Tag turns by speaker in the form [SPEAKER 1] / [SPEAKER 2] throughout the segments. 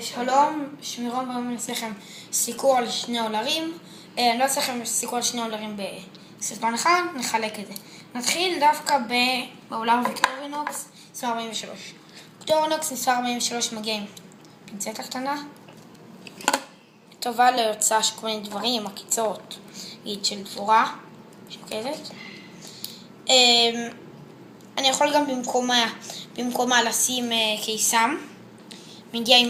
[SPEAKER 1] שלום, שמירון ואני אעשה לכם סיקור על שני אולרים. אני לא אעשה לכם סיקור על שני אולרים בסרטון אחד, נחלק את זה. נתחיל דווקא באולר ויקטורינוקס מספר 43. ויקטורינוקס מספר 43 מגיע עם פינצטה קטנה, טובה להוצאה של כל מיני דברים, עקיצות, של דבורה, שוקלת. אני יכול גם במקומה לשים קיסם. מגיע עם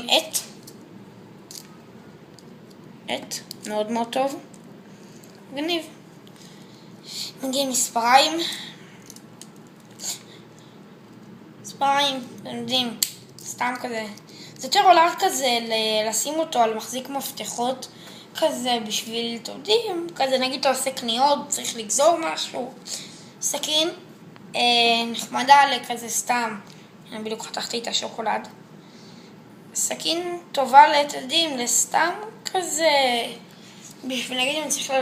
[SPEAKER 1] עט מאוד מאוד טוב, גניב. מגיע עם מספריים, אתם יודעים, סתם כזה. זה יותר אולר כזה לשים אותו על מחזיק מפתחות כזה בשביל, אתם יודעים, כזה נגיד אתה עושה קניות, צריך לגזור משהו. סכין נחמדה לכזה סתם, אני בדיוק חתכתי את השוקולד. סכין טובה לתדים, לסתם כזה, בשביל נגיד אם צריך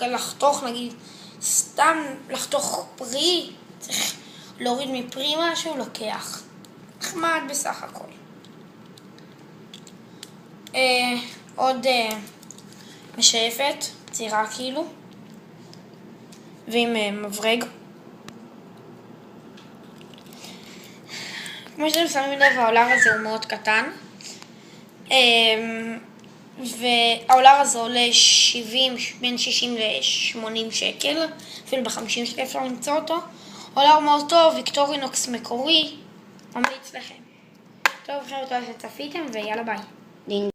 [SPEAKER 1] לחתוך, נגיד סתם לחתוך פרי, צריך להוריד מפרי משהו, לוקח. נחמד בסך הכל. עוד משאפת, צירה כאילו, ועם מברג. כמו שאתם שמים לב, האולר הזה הוא מאוד קטן, והאולר הזה עולה בין 60 ל-80 שקל, אפילו ב-50 שקל אפשר למצוא אותו. אולר מאוד טוב, ויקטורינוקס מקורי, ממליץ לכם. טוב, לכם תודה שצפיתם ויאללה ביי.